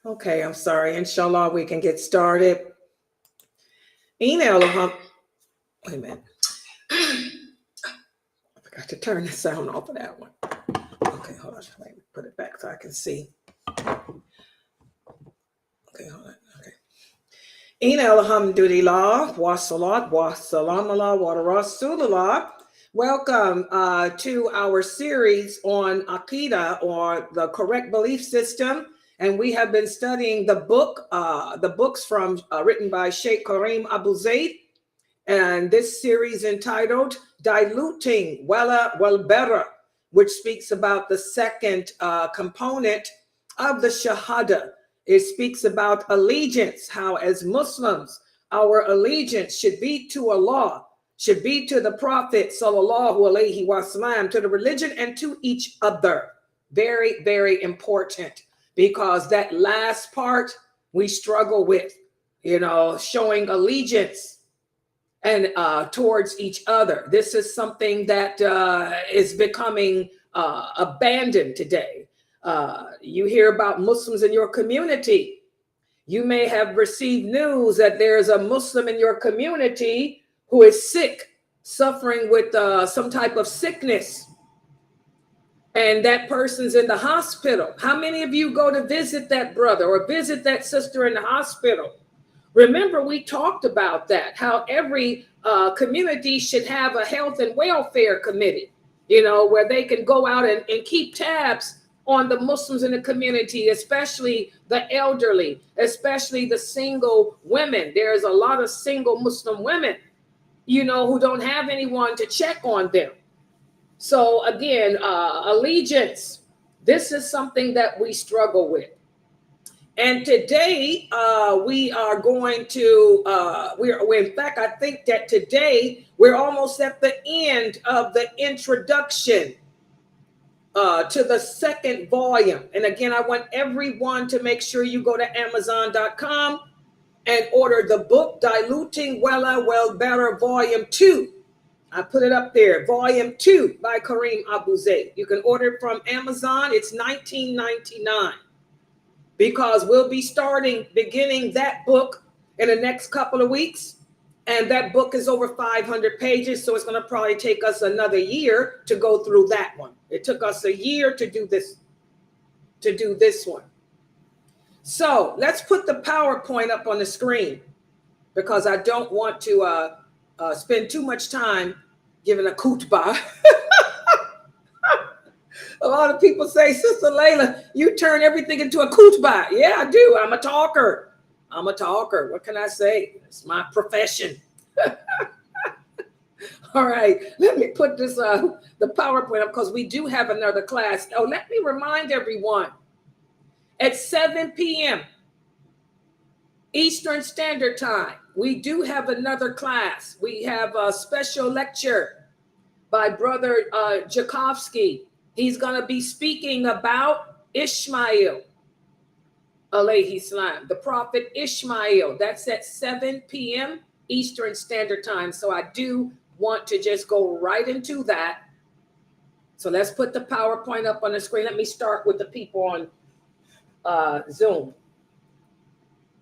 Okay, I'm sorry. Inshallah, we can get started. Email. Wait a minute. I forgot to turn the sound off of that one. Okay, hold on. Let me put it back so I can see. Okay, hold on. Okay. Alhamdulillah, wa salat, wa salam ala wa rasulullah. Welcome to our series on Aqidah, or the correct belief system. And we have been studying the books from written by Sheikh Kareem Abu Zaid. And this series entitled Diluting Wala Wal Better, which speaks about the second component of the Shahada. It speaks about allegiance, how as Muslims, our allegiance should be to Allah, should be to the Prophet, sallallahu alaihi wasallam, to the religion and to each other. Very, very important, because that last part we struggle with, showing allegiance and towards each other. This is something that is becoming abandoned today. You hear about Muslims in your community. You may have received news that there's a Muslim in your community who is sick, suffering with some type of sickness, and that person's in the hospital. How many of you go to visit that brother or visit that sister in the hospital? Remember, we talked about that, how every community should have a health and welfare committee, where they can go out and keep tabs on the Muslims in the community, especially the elderly, especially the single women. There's a lot of single Muslim women, who don't have anyone to check on them. So again, allegiance, this is something that we struggle with. And today we are going to, in fact, I think that today we're almost at the end of the introduction to the second volume. And again, I want everyone to make sure you go to Amazon.com and order the book, Diluting Wala Well Better, Volume 2. I put it up there, Volume 2 by Kareem Abu Zaid. You can order it from Amazon. It's $19.99. Because we'll be beginning that book in the next couple of weeks. And that book is over 500 pages. So it's going to probably take us another year to go through that one. It took us a year to do this one. So let's put the PowerPoint up on the screen, because I don't want to spend too much time giving a khutbah. A lot of people say, Sister Layla, you turn everything into a khutbah. Yeah, I do. I'm a talker. What can I say? It's my profession. All right. Let me put this, the PowerPoint up, because we do have another class. Oh, let me remind everyone. At 7 p.m. Eastern Standard Time, we do have another class. We have a special lecture by Brother Jakovsky. He's going to be speaking about Ishmael, alayhi salam, the prophet Ishmael. That's at 7 p.m. Eastern Standard Time. So I do want to just go right into that. So let's put the PowerPoint up on the screen. Let me start with the people on Zoom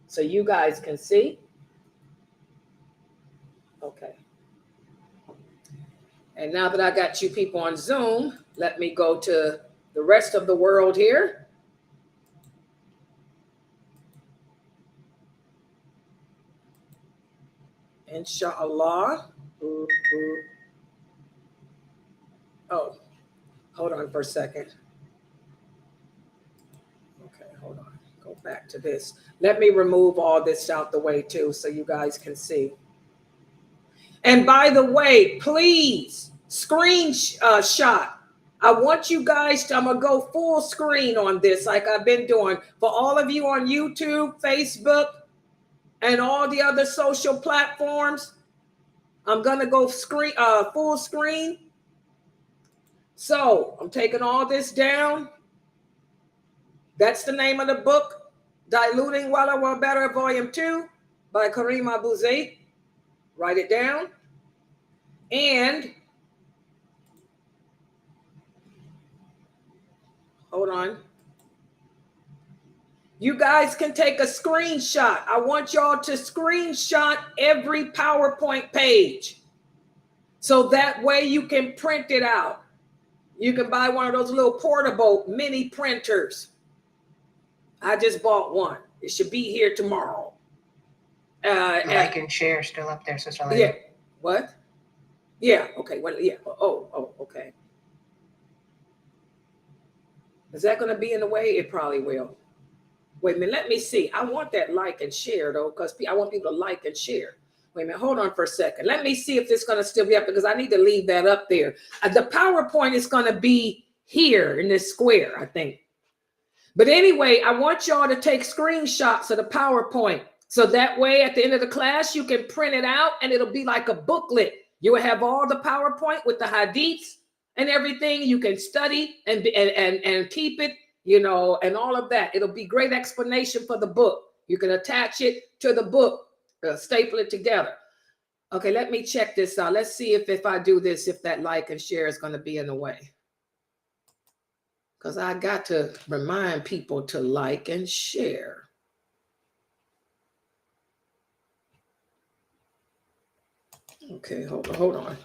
so you guys can see. Okay. And now that I got you people on Zoom, let me go to the rest of the world here. Inshallah. Oh, hold on for a second. Okay, hold on. Go back to this. Let me remove all this out the way too, so you guys can see. And by the way, please screenshot. I want you guys to, I'm going to go full screen on this like I've been doing. For all of you on YouTube, Facebook, and all the other social platforms, I'm going to go full screen. So I'm taking all this down. That's the name of the book, Diluting Wala Well Better, Volume 2 by Kareem Abu Zaid. Write it down. And hold on. You guys can take a screenshot. I want y'all to screenshot every PowerPoint page. So that way you can print it out. You can buy one of those little portable mini printers. I just bought one. It should be here tomorrow. Like and share still up there, Sister Lady. Yeah. What? Yeah. Okay. Well, yeah. Oh, okay. Is that going to be in the way? It probably will. Wait a minute. Let me see. I want that like and share, though, because I want people to like and share. Wait a minute. Hold on for a second. Let me see if this is going to still be up, because I need to leave that up there. The PowerPoint is going to be here in this square, I think. But anyway, I want y'all to take screenshots of the PowerPoint. So that way, at the end of the class, you can print it out and it'll be like a booklet. You will have all the PowerPoint with the hadiths and everything. You can study and keep it, you know, and all of that. It'll be great explanation for the book. You can attach it to the book, staple it together. Okay, let me check this out. Let's see if I do this, if that like and share is going to be in the way. Because I got to remind people to like and share. Okay, hold on.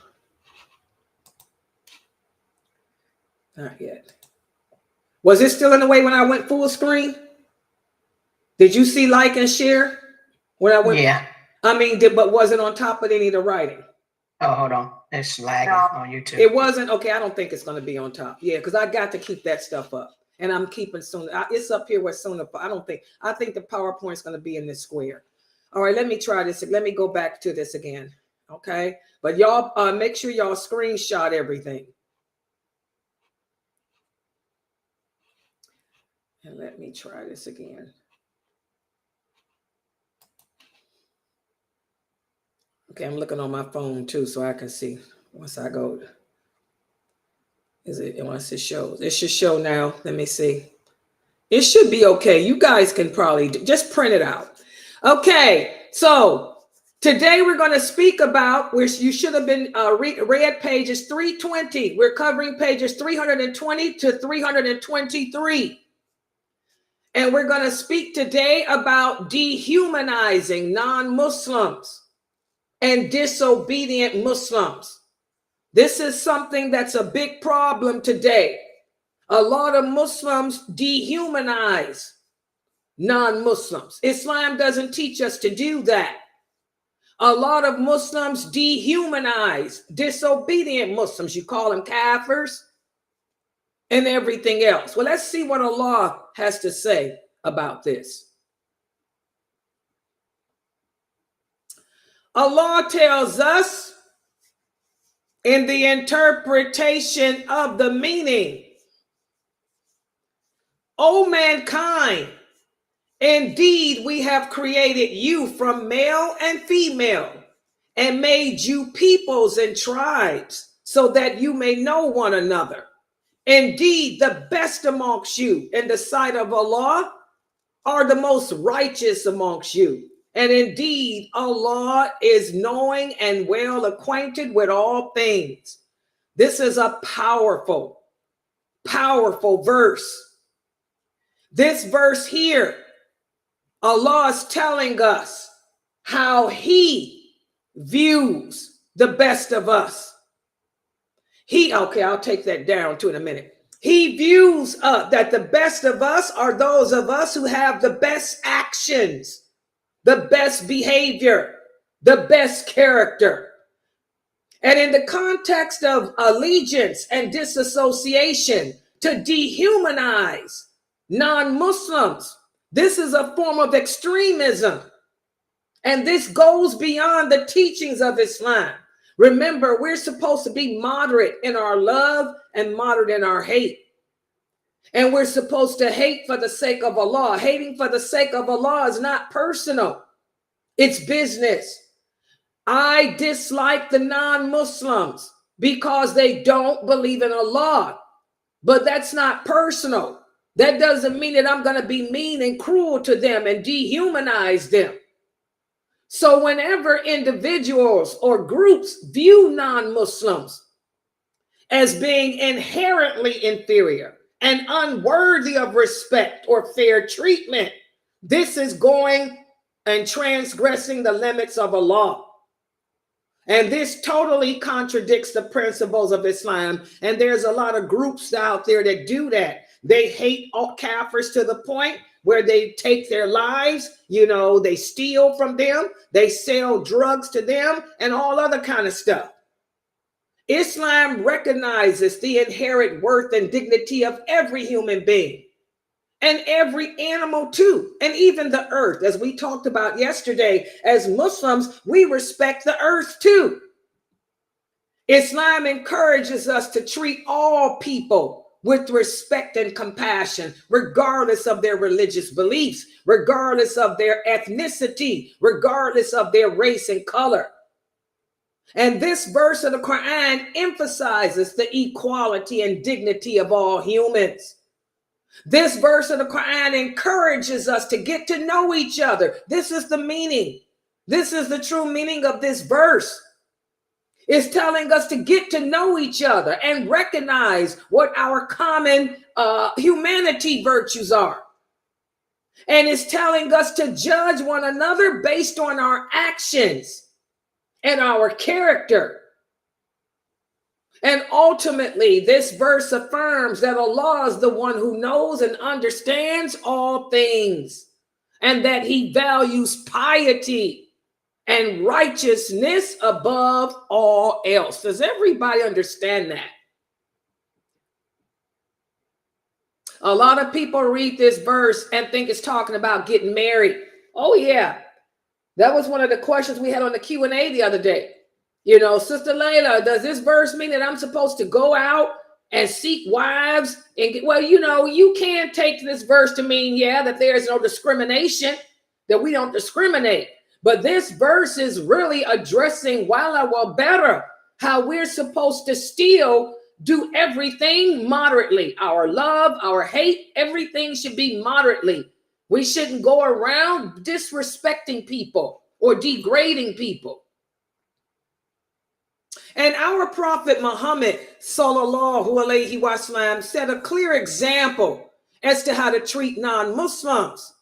Not yet. Was it still in the way when I went full screen? Did you see like and share when I went? Yeah. I mean, but was it on top of any of the writing? Oh, hold on. It's lagging on YouTube. It wasn't? Okay, I don't think it's going to be on top. Yeah, because I got to keep that stuff up. And I'm keeping Sunnah. It's up here with Sunnah. I think the PowerPoint is going to be in this square. All right, let me try this. Let me go back to this again. Okay, but y'all make sure y'all screenshot everything. And let me try this again. Okay, I'm looking on my phone too, so I can see once I go. Once it shows? It should show now. Let me see. It should be okay. You guys can probably just print it out. Okay, so today we're going to speak about, which you should have been read pages 320. We're covering pages 320 to 323. And we're going to speak today about dehumanizing non-Muslims and disobedient Muslims. This is something that's a big problem today. A lot of Muslims dehumanize non-Muslims. Islam doesn't teach us to do that. A lot of Muslims dehumanize disobedient Muslims. You call them kafirs and everything else. Well, let's see what Allah has to say about this. Allah tells us in the interpretation of the meaning, O mankind, indeed we have created you from male and female and made you peoples and tribes so that you may know one another. Indeed, the best amongst you in the sight of Allah are the most righteous amongst you. And indeed, Allah is knowing and well acquainted with all things. This is a powerful, powerful verse. This verse here, Allah is telling us how He views the best of us. Okay, I'll take that down too in a minute. He views that the best of us are those of us who have the best actions, the best behavior, the best character. And in the context of allegiance and disassociation, to dehumanize non-Muslims, this is a form of extremism. And this goes beyond the teachings of Islam. Remember, we're supposed to be moderate in our love and moderate in our hate. And we're supposed to hate for the sake of Allah. Hating for the sake of Allah is not personal. It's business. I dislike the non-Muslims because they don't believe in Allah. But that's not personal. That doesn't mean that I'm going to be mean and cruel to them and dehumanize them. So whenever individuals or groups view non-Muslims as being inherently inferior and unworthy of respect or fair treatment, This is going and transgressing the limits of Allah. And this totally contradicts the principles of Islam. And there's a lot of groups out there that do that. They hate all Kafirs to the point where they take their lives, they steal from them, they sell drugs to them, and all other kind of stuff. Islam recognizes the inherent worth and dignity of every human being. And every animal too, and even the earth. As we talked about yesterday, as Muslims, we respect the earth too. Islam encourages us to treat all people with respect and compassion, regardless of their religious beliefs, regardless of their ethnicity, regardless of their race and color. And this verse of the Quran emphasizes the equality and dignity of all humans. This verse of the Quran encourages us to get to know each other. This is the meaning. This is the true meaning of this verse. It's telling us to get to know each other and recognize what our common humanity virtues are. And it's telling us to judge one another based on our actions and our character. And ultimately, this verse affirms that Allah is the one who knows and understands all things, and that he values piety and righteousness above all else. Does everybody understand that? A lot of people read this verse and think it's talking about getting married. Oh, yeah. That was one of the questions we had on the Q&A the other day. Sister Layla, does this verse mean that I'm supposed to go out and seek wives? Well, you can take this verse to mean, that there is no discrimination, that we don't discriminate. But this verse is really addressing better, how we're supposed to still do everything moderately. Our love, our hate, everything should be moderately. We shouldn't go around disrespecting people or degrading people. And our Prophet Muhammad, sallallahu alaihi wasallam, set a clear example as to how to treat non-Muslims.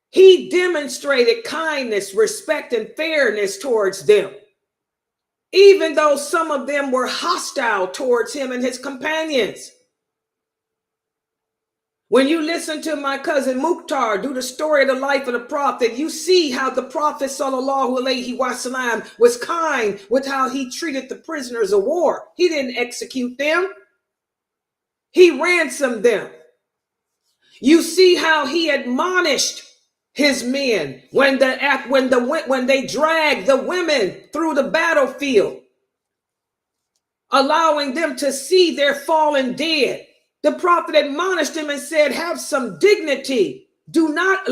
He demonstrated kindness, respect, and fairness towards them, even though some of them were hostile towards him and his companions. When you listen to my cousin Mukhtar do the story of the life of the Prophet, you see how the Prophet sallallahu alaihi wasallam was kind with how he treated the prisoners of war. He didn't execute them. He ransomed them. You see how he admonished his men when they dragged the women through the battlefield, allowing them to see their fallen dead. The Prophet admonished him and said, have some dignity. Do not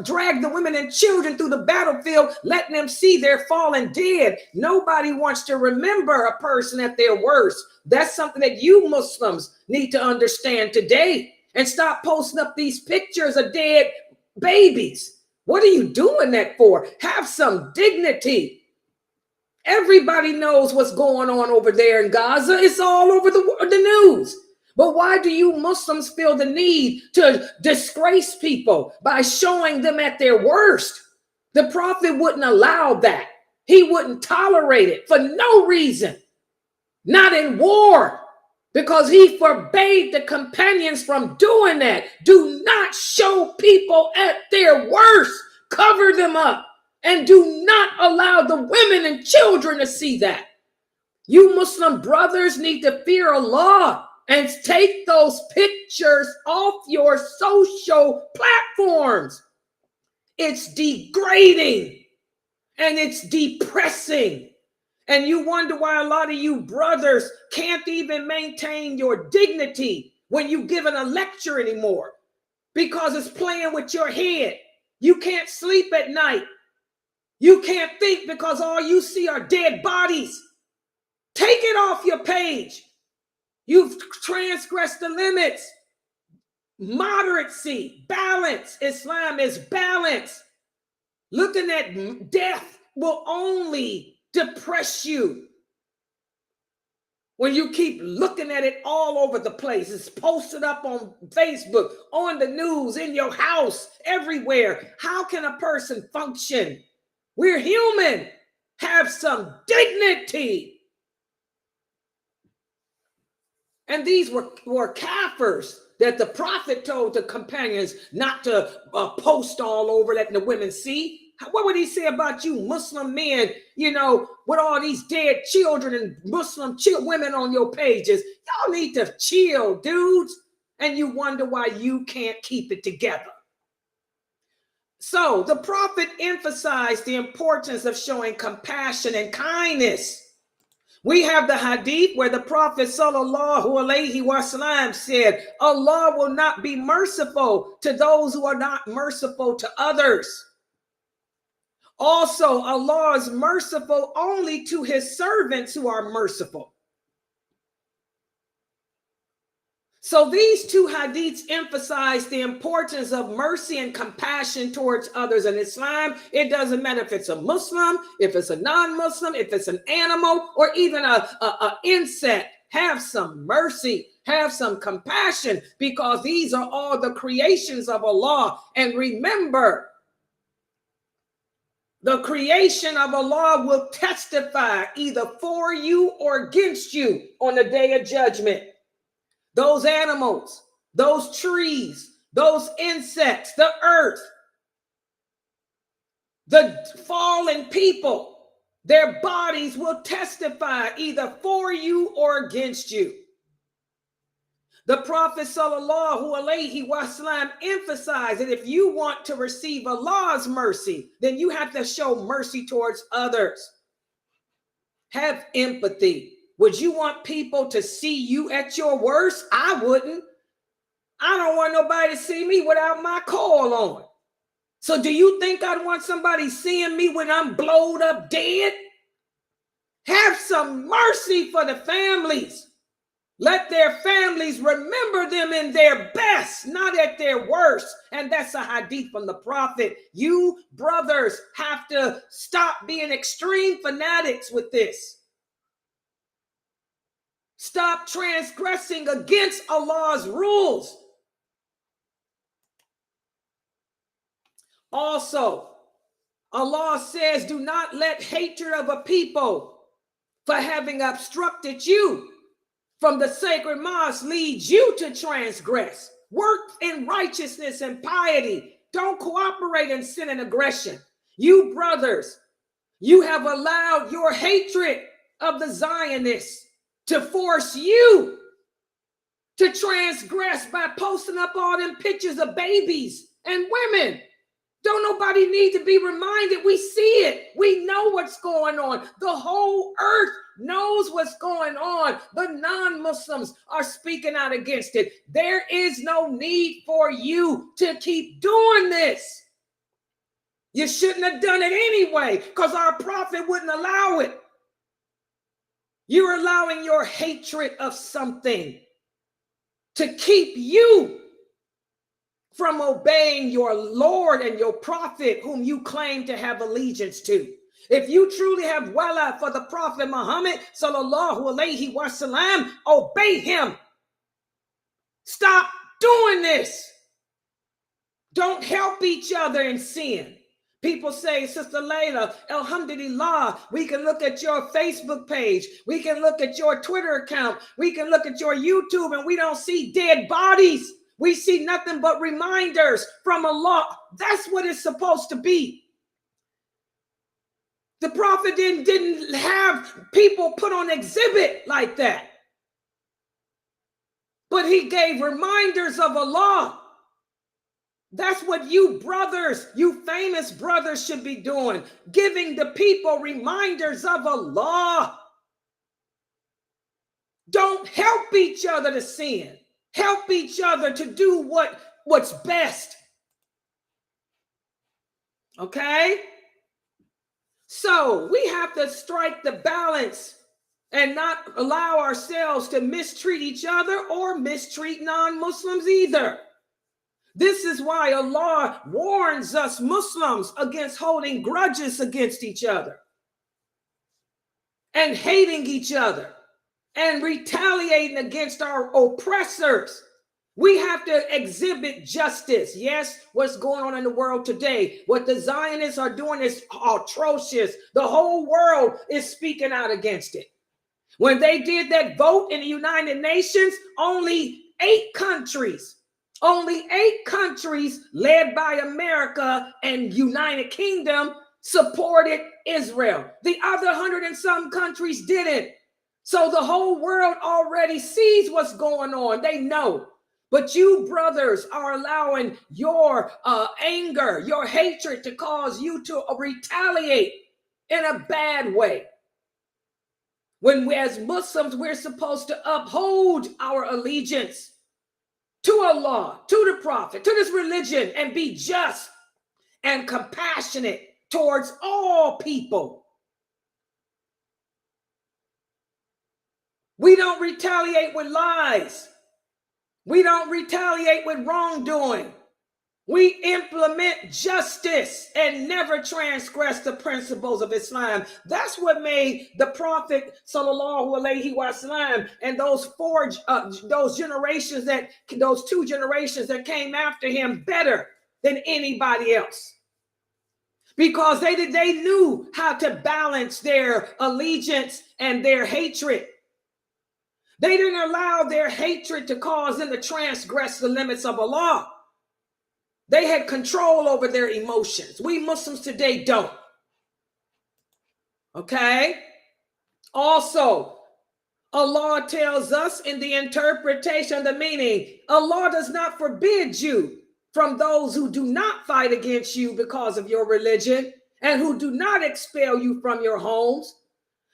drag the women and children through the battlefield, letting them see their fallen dead. Nobody wants to remember a person at their worst. That's something that you Muslims need to understand today, and stop posting up these pictures of dead babies. What are you doing that for? Have some dignity. Everybody knows what's going on over there in Gaza. It's all over the news. But why do you Muslims feel the need to disgrace people by showing them at their worst? The Prophet wouldn't allow that. He wouldn't tolerate it for no reason. Not in war, because he forbade the companions from doing that. Do not show people at their worst. Cover them up, and do not allow the women and children to see that. You Muslim brothers need to fear Allah and take those pictures off your social platforms. It's degrading and it's depressing. And you wonder why a lot of you brothers can't even maintain your dignity when you're giving a lecture anymore, because it's playing with your head. You can't sleep at night. You can't think because all you see are dead bodies. Take it off your page. You've transgressed the limits. Moderacy, balance. Islam is balance. Looking at death will only depress you. When you keep looking at it all over the place, it's posted up on Facebook, on the news, in your house, everywhere. How can a person function? We're human. Have some dignity. And these were kafirs that the prophet told the companions not to post all over, letting the women see. What would he say about you Muslim men, with all these dead children and Muslim women on your pages? Y'all need to chill, dudes. And you wonder why you can't keep it together. So the prophet emphasized the importance of showing compassion and kindness. We have the hadith where the Prophet sallallahu alaihi wasallam said, Allah will not be merciful to those who are not merciful to others. Also, Allah is merciful only to his servants who are merciful. So these two hadiths emphasize the importance of mercy and compassion towards others. In Islam, it doesn't matter if it's a Muslim, if it's a non-Muslim, if it's an animal, or even an insect. Have some mercy, have some compassion, because these are all the creations of Allah. And remember, the creation of Allah will testify either for you or against you on the day of judgment. Those animals, those trees, those insects, the earth, the fallen people, their bodies will testify either for you or against you. The Prophet sallallahu alaihi wasallam emphasized that if you want to receive Allah's mercy, then you have to show mercy towards others. Have empathy. Would you want people to see you at your worst? I wouldn't. I don't want nobody to see me without my coil on. So do you think I'd want somebody seeing me when I'm blowed up dead? Have some mercy for the families. Let their families remember them in their best, not at their worst. And that's a hadith from the Prophet. You brothers have to stop being extreme fanatics with this. Stop transgressing against Allah's rules. Also, Allah says, do not let hatred of a people for having obstructed you from the sacred mosque lead you to transgress. Work in righteousness and piety. Don't cooperate in sin and aggression. You brothers, you have allowed your hatred of the Zionists to force you to transgress by posting up all them pictures of babies and women. Don't nobody need to be reminded. We see it. We know what's going on. The whole earth knows what's going on. The non-Muslims are speaking out against it. There is no need for you to keep doing this. You shouldn't have done it anyway, because our prophet wouldn't allow it. You're allowing your hatred of something to keep you from obeying your Lord and your prophet whom you claim to have allegiance to. If you truly have wala for the Prophet Muhammad sallallahu alaihi wasallam, obey him. Stop doing this. Don't help each other in sin. People say, Sister Layla, alhamdulillah, we can look at your Facebook page. We can look at your Twitter account. We can look at your YouTube, and we don't see dead bodies. We see nothing but reminders from Allah. That's what it's supposed to be. The Prophet didn't have people put on exhibit like that. But he gave reminders of Allah. That's what you brothers, you famous brothers should be doing. Giving the people reminders of Allah. Don't help each other to sin. Help each other to do what's best. Okay? So we have to strike the balance and not allow ourselves to mistreat each other or mistreat non-Muslims either. This is why Allah warns us Muslims against holding grudges against each other and hating each other. and retaliating against our oppressors. We have to exhibit justice. Yes, what's going on in the world today, what the Zionists are doing is atrocious. The whole world is speaking out against it. When they did that vote in the United Nations, only 8 countries led by America and United Kingdom supported Israel. The other 100 and some countries didn't. So the whole world already sees what's going on. They know. But you brothers are allowing your anger, your hatred to cause you to retaliate in a bad way. When we, as Muslims, we're supposed to uphold our allegiance to Allah, to the Prophet, to this religion, and be just and compassionate towards all people. We don't retaliate with lies. We don't retaliate with wrongdoing. We implement justice and never transgress the principles of Islam. That's what made the Prophet sallallahu alaihi wasallam and those two generations that came after him better than anybody else, because they knew how to balance their allegiance and their hatred. They didn't allow their hatred to cause them to transgress the limits of Allah. They had control over their emotions. We Muslims today don't. Okay? Also, Allah tells us in the interpretation of the meaning, Allah does not forbid you from those who do not fight against you because of your religion and who do not expel you from your homes.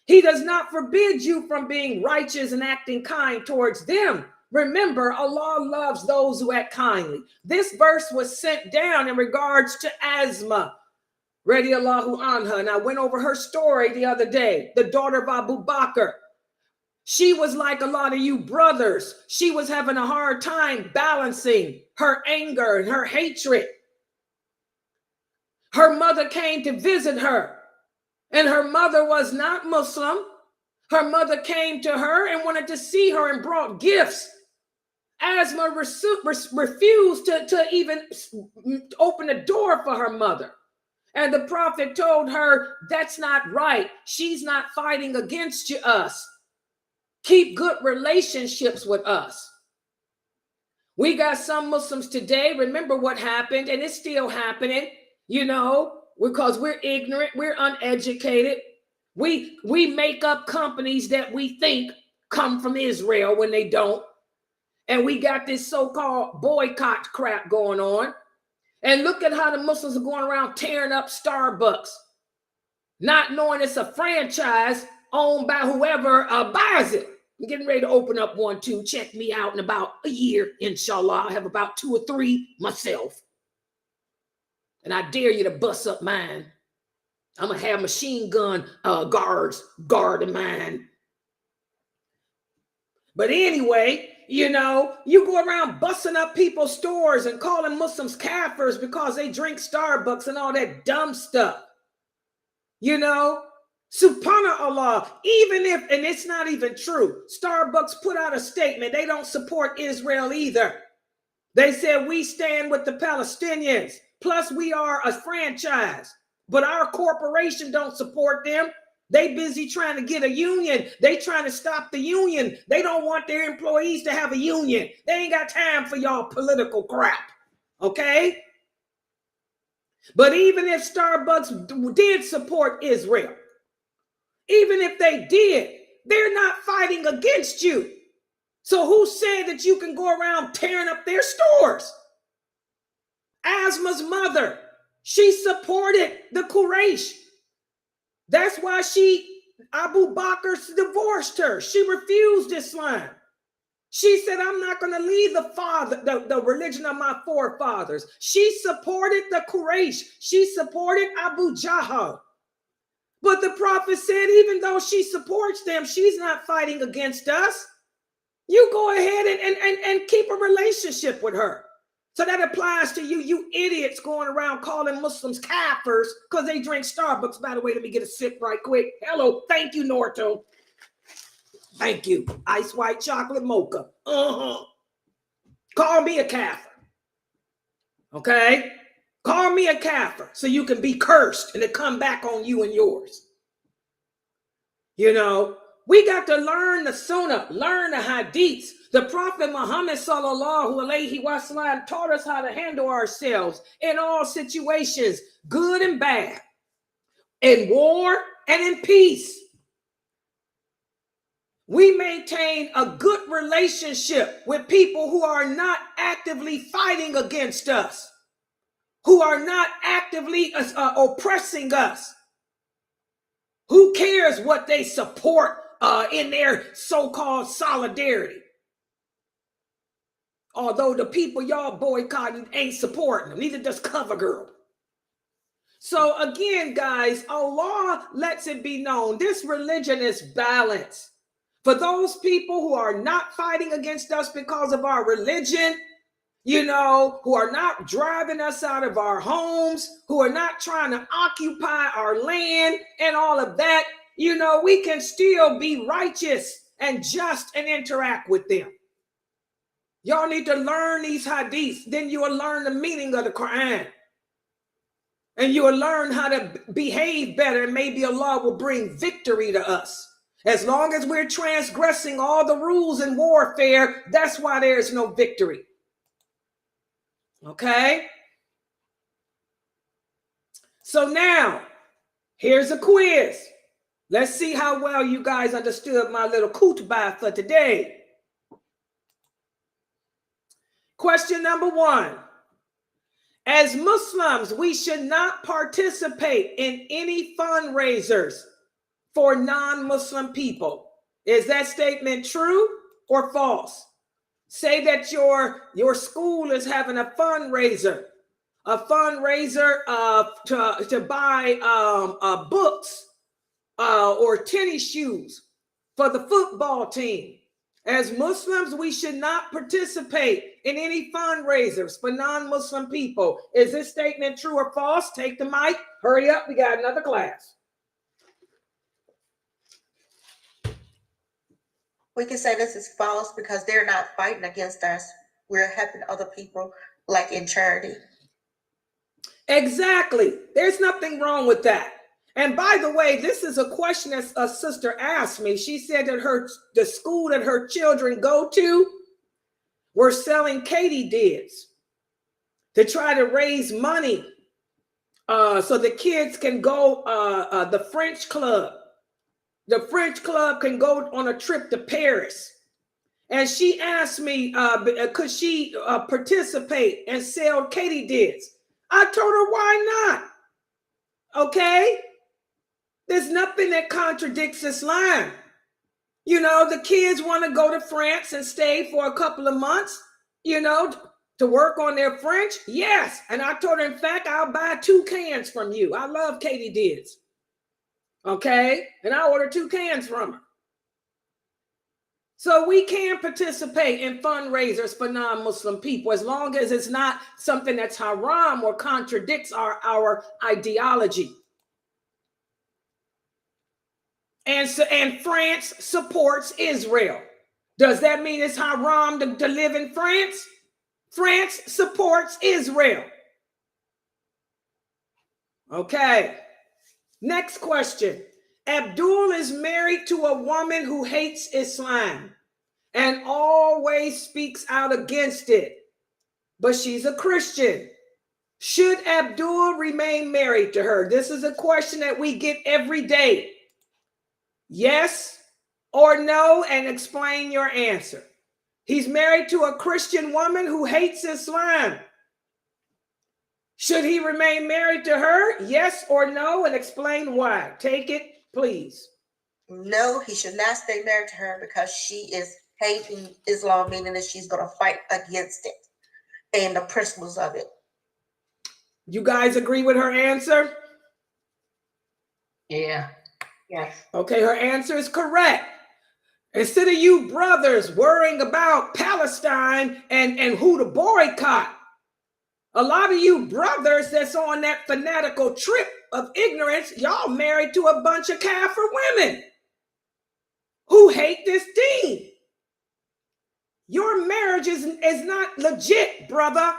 He does not forbid you from being righteous and acting kind towards them. Remember, Allah loves those who act kindly. This verse was sent down in regards to Asma, radiallahu anha. And I went over her story the other day, the daughter of Abu Bakr. She was like a lot of you brothers. She was having a hard time balancing her anger and her hatred. Her mother came to visit her, and her mother was not Muslim. Her mother came to her and wanted to see her and brought gifts. Asma refused to even open the door for her mother. And the Prophet told her, that's not right. She's not fighting against us. Keep good relationships with us. We got some Muslims today. Remember what happened, and it's still happening, because we're ignorant, we're uneducated. We make up companies that we think come from Israel when they don't. And we got this so-called boycott crap going on. And look at how the Muslims are going around tearing up Starbucks, not knowing it's a franchise owned by whoever buys it. I'm getting ready to open up one too. Check me out in about a year, inshallah. I have about 2 or 3 myself. And I dare you to bust up mine. I'm going to have machine gun guards guarding mine. But anyway, you go around busting up people's stores and calling Muslims kafirs because they drink Starbucks and all that dumb stuff. Subhanallah, even if, and it's not even true, Starbucks put out a statement. They don't support Israel either. They said we stand with the Palestinians. Plus, we are a franchise, but our corporation don't support them. They busy trying to get a union. They trying to stop the union. They don't want their employees to have a union. They ain't got time for y'all political crap. Okay? But even if Starbucks did support Israel, even if they did, they're not fighting against you. So who said that you can go around tearing up their stores? Asma's mother, she supported the Quraysh. That's why Abu Bakr divorced her. She refused Islam. She said, I'm not going to leave the religion of my forefathers. She supported the Quraysh. She supported Abu Jahl. But the Prophet said, even though she supports them, she's not fighting against us. You go ahead and keep a relationship with her. So that applies to you idiots going around calling Muslims kafirs because they drink Starbucks. By the way, let me get a sip right quick. Hello. Thank you, Norto. Thank you. Ice white chocolate mocha. Call me a kafir. Okay? Call me a kafir so you can be cursed and it come back on you and yours. You know, we got to learn the Sunnah, learn the Hadiths. The Prophet Muhammad sallallahu alaihi wasallam taught us how to handle ourselves in all situations, good and bad, in war and in peace. We maintain a good relationship with people who are not actively fighting against us, who are not actively oppressing us. Who cares what they support in their so-called solidarity? Although the people y'all boycotting ain't supporting them, neither does CoverGirl. So again, guys, Allah lets it be known this religion is balanced. For those people who are not fighting against us because of our religion, you know, who are not driving us out of our homes, who are not trying to occupy our land and all of that, you know, we can still be righteous and just and interact with them. Y'all need to learn these hadiths. Then you will learn the meaning of the Quran. And you will learn how to behave better. And maybe Allah will bring victory to us. As long as we're transgressing all the rules in warfare, that's why there's no victory. Okay? So now, here's a quiz. Let's see how well you guys understood my little khutbah for today. Question number 1. As Muslims, we should not participate in any fundraisers for non-Muslim people. Is that statement true or false? Say that your school is having a fundraiser to buy books or tennis shoes for the football team. As Muslims, we should not participate in any fundraisers for non-Muslim people. Is this statement true or false? Take the mic. Hurry up. We got another class. We can say this is false because they're not fighting against us. We're helping other people, like in charity. Exactly. There's nothing wrong with that. And by the way, this is a question that a sister asked me. She said that the school that her children go to were selling katydids to try to raise money so the kids can go the French club. The French club can go on a trip to Paris. And she asked me, could she participate and sell katydids? I told her, why not? Okay? There's nothing that contradicts Islam. You know, the kids want to go to France and stay for a couple of months, you know, to work on their French. Yes. And I told her, in fact, I'll buy 2 cans from you. I love katydids. Okay? And I ordered 2 cans from her. So we can participate in fundraisers for non-Muslim people as long as it's not something that's haram or contradicts our ideology. And France supports Israel. Does that mean it's haram to live in France? France supports Israel. Okay. Next question. Abdul is married to a woman who hates Islam and always speaks out against it, but she's a Christian. Should Abdul remain married to her? This is a question that we get every day. Yes or no, and explain your answer. He's married to a Christian woman who hates Islam. Should he remain married to her? Yes or no, and explain why. Take it, please. No, he should not stay married to her because she is hating Islam, meaning that she's going to fight against it and the principles of it. You guys agree with her answer? Yeah. Yes. Okay, her answer is correct. Instead of you brothers worrying about Palestine and who to boycott, a lot of you brothers that's on that fanatical trip of ignorance, y'all married to a bunch of Kafir women who hate this deen. Your marriage is not legit, brother.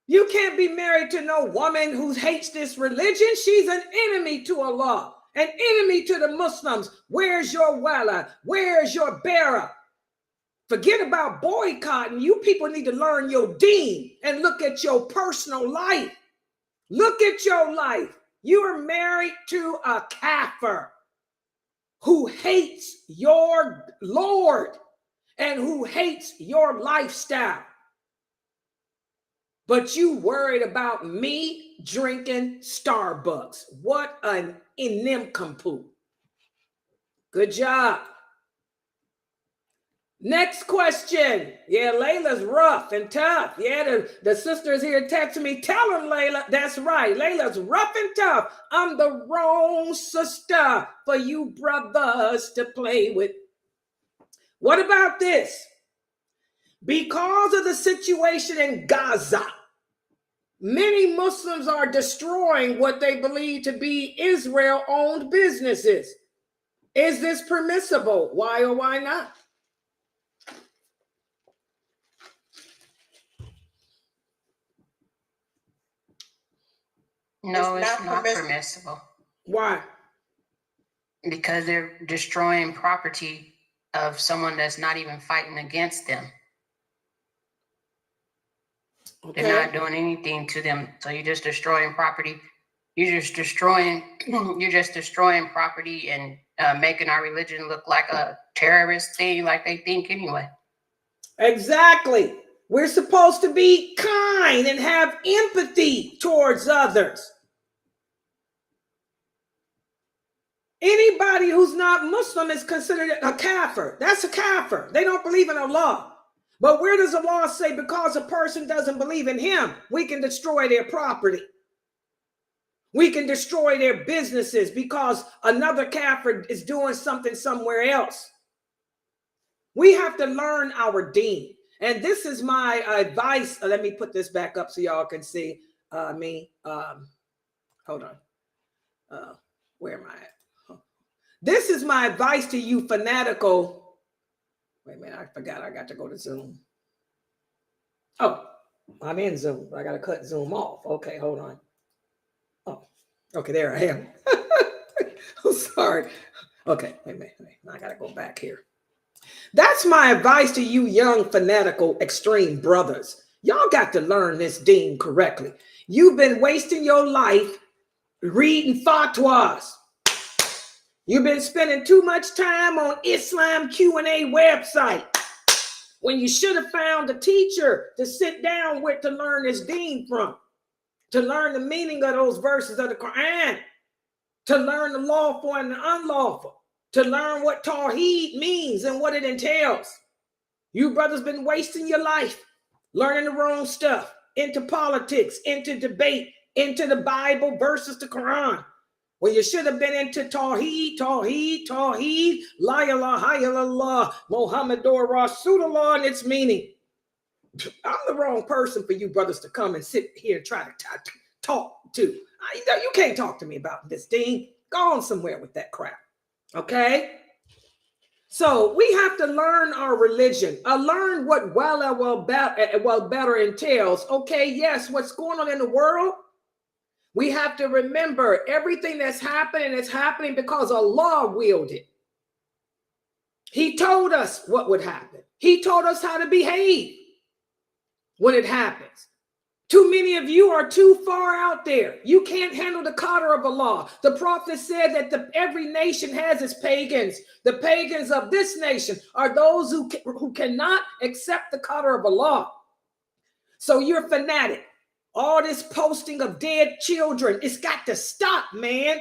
You can't be married to no woman who hates this religion. She's an enemy to Allah, an enemy to the Muslims. Where's your wala? Where's your bearer? Forget about boycotting. You people need to learn your deen and look at your personal life. Look at your life. You are married to a kafir who hates your Lord and who hates your lifestyle. But you worried about me drinking Starbucks. What an nincompoop. Good job. Next question. Yeah, Layla's rough and tough. Yeah, the sisters here texting me. Tell them, Layla. That's right. Layla's rough and tough. I'm the wrong sister for you brothers to play with. What about this? Because of the situation in Gaza, many Muslims are destroying what they believe to be Israel-owned businesses. Is this permissible? Why or why not? No, it's not permissible. Why? Because they're destroying property of someone that's not even fighting against them. Okay. They're not doing anything to them. So you're just destroying property. You're just destroying property and making our religion look like a terrorist thing, like they think anyway. Exactly. We're supposed to be kind and have empathy towards others. Anybody who's not Muslim is considered a kafir. That's a kafir. They don't believe in Allah. But where does Allah say because a person doesn't believe in him, we can destroy their property? We can destroy their businesses because another kafir is doing something somewhere else. We have to learn our deen. And this is my advice. Let me put this back up so y'all can see me. Hold on. Where am I at? This is my advice to you fanatical. Wait a minute, I forgot I got to go to Zoom. Oh, I'm in Zoom. I got to cut Zoom off. Okay, hold on. Oh, okay, there I am. I'm sorry. Okay, wait a minute. I got to go back here. That's my advice to you young fanatical extreme brothers. Y'all got to learn this deen correctly. You've been wasting your life reading fatwas. You've been spending too much time on Islam Q&A website when you should have found a teacher to sit down with to learn this deen from, to learn the meaning of those verses of the Quran, to learn the lawful and the unlawful, to learn what Tawheed means and what it entails. You brothers been wasting your life learning the wrong stuff, into politics, into debate, into the Bible versus the Quran. When you should have been into Tawheed, La ilaha illallah, Muhammadur Rasulullah and its meaning. I'm the wrong person for you brothers to come and sit here and try to talk to. You can't talk to me about this thing. Go on somewhere with that crap. Okay? So we have to learn our religion. Learn what well better entails. Okay, yes, what's going on in the world? We have to remember everything that's happening is happening because Allah willed it. He told us what would happen. He told us how to behave when it happens. Too many of you are too far out there. You can't handle the qadr of Allah. The Prophet said that every nation has its pagans. The pagans of this nation are those who cannot accept the qadr of Allah. So you're fanatic. All this posting of dead children, it's got to stop, man.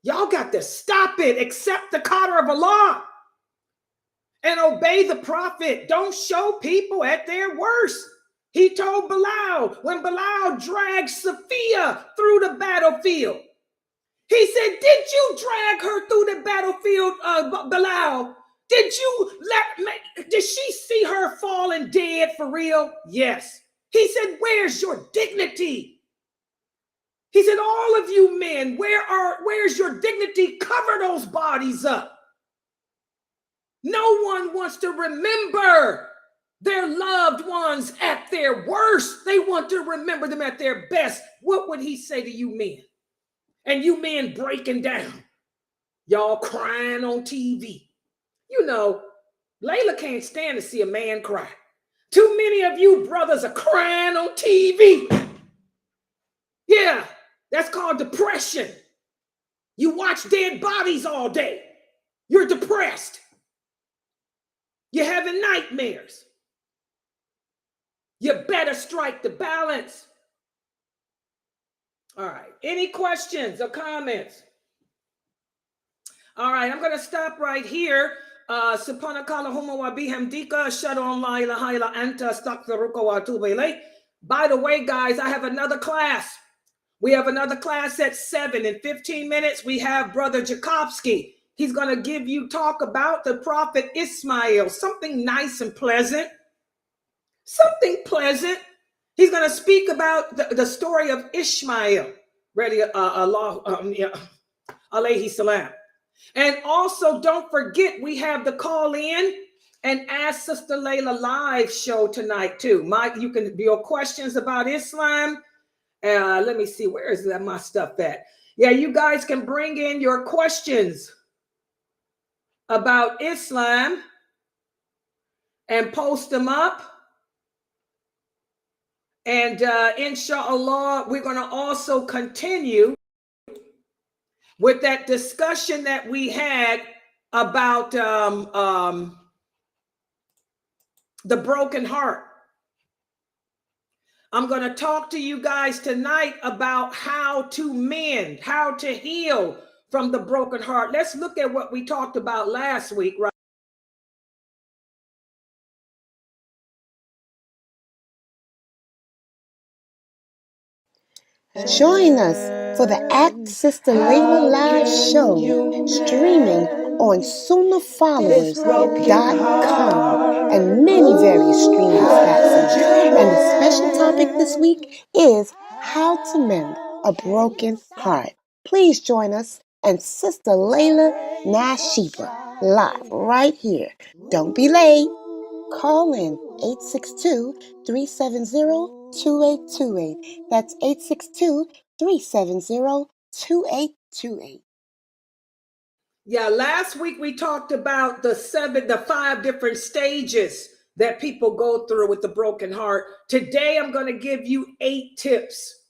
Y'all got to stop it. Accept the qadr of Allah and obey the Prophet. Don't show people at their worst. He told Bilal, when Bilal dragged Sophia through the battlefield, he said, did you drag her through the battlefield, Bilal? Did she see her falling dead for real? Yes. He said, where's your dignity? He said, all of you men, where's your dignity? Cover those bodies up. No one wants to remember their loved ones at their worst. They want to remember them at their best. What would he say to you men? And you men breaking down, y'all crying on TV. You know, Layla can't stand to see a man cry. Too many of you brothers are crying on TV. Yeah, that's called depression. You watch dead bodies all day. You're depressed. You're having nightmares. You better strike the balance. All right. Any questions or comments? All right. I'm going to stop right here. Subhanakala huma wa bihamdika ashhadu an la ilaha illa anta astaghfiruka wa atubu ilayk. By the way, guys, I have another class. We have another class at 7 in 15 minutes. We have Brother Jakobsky. He's going to talk about the prophet Ismail, something nice and pleasant. Something pleasant. He's going to speak about the story of Ishmael, alayhi salam. And also, don't forget, we have the call in and Ask Sister Layla live show tonight too. You can your questions about Islam. Let me see, where is my stuff at? Yeah, you guys can bring in your questions about Islam and post them up. And inshallah, we're going to also continue with that discussion that we had about the broken heart. I'm going to talk to you guys tonight about how to mend, how to heal from the broken heart. Let's look at what we talked about last week, right? Join us for the Act Sister Layla live show streaming on Sunnahfollowers.com and many various streaming platforms. And the special topic this week is how to mend a broken heart. Please join us and Sister lailanasheeba live right here. Don't be late. Call in 862-370-2828. That's 862-370-2828. Yeah, last week we talked about the 5 different stages that people go through with the broken heart. Today, I'm going to give you 8 tips.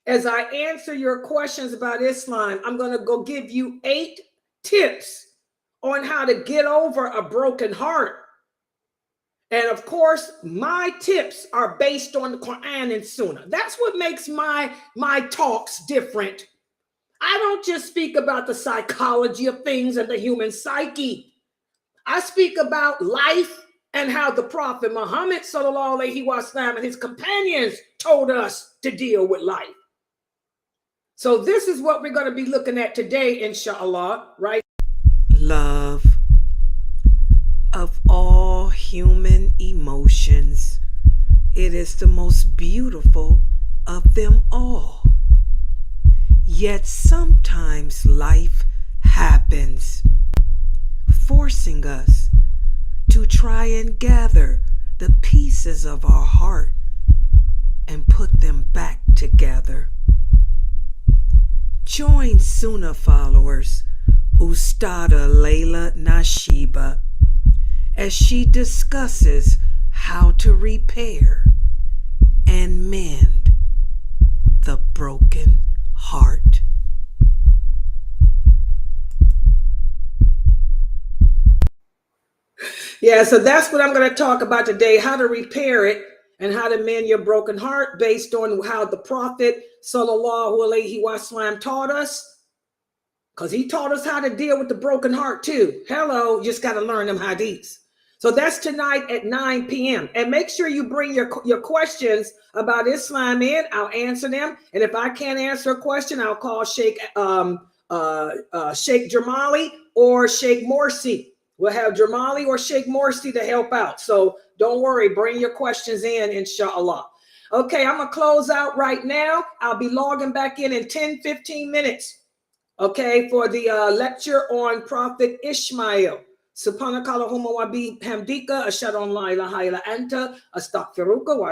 As I answer your questions about Islam, I'm going to go give you 8 tips on how to get over a broken heart. And of course, my tips are based on the Quran and Sunnah. That's what makes my talks different. I don't just speak about the psychology of things and the human psyche. I speak about life and how the Prophet Muhammad sallallahu alaihi wasallam and his companions told us to deal with life. So this is what we're going to be looking at today, inshallah, right? Love. Of all human emotions, it is the most beautiful of them all. Yet sometimes life happens, forcing us to try and gather the pieces of our heart and put them back together. Join Sunnah followers, Ustada Lailanasheeba, as she discusses how to repair and mend the broken heart. Yeah, so that's what I'm going to talk about today, how to repair it and how to mend your broken heart based on how the Prophet sallallahu alaihi wasallam taught us, because he taught us how to deal with the broken heart too. Hello, just got to learn them hadiths. So that's tonight at 9 p.m. And make sure you bring your questions about Islam in. I'll answer them. And if I can't answer a question, I'll call Sheikh Jamali or Sheikh Morsi. We'll have Jamali or Sheikh Morsi to help out. So don't worry, bring your questions in, inshallah. Okay, I'm going to close out right now. I'll be logging back in 10-15 minutes. Okay, for the lecture on Prophet Ishmael. Subhanakala Huma Wabi Hamdika, Ashadon La ilaha illa anta, Astaghfiruka wa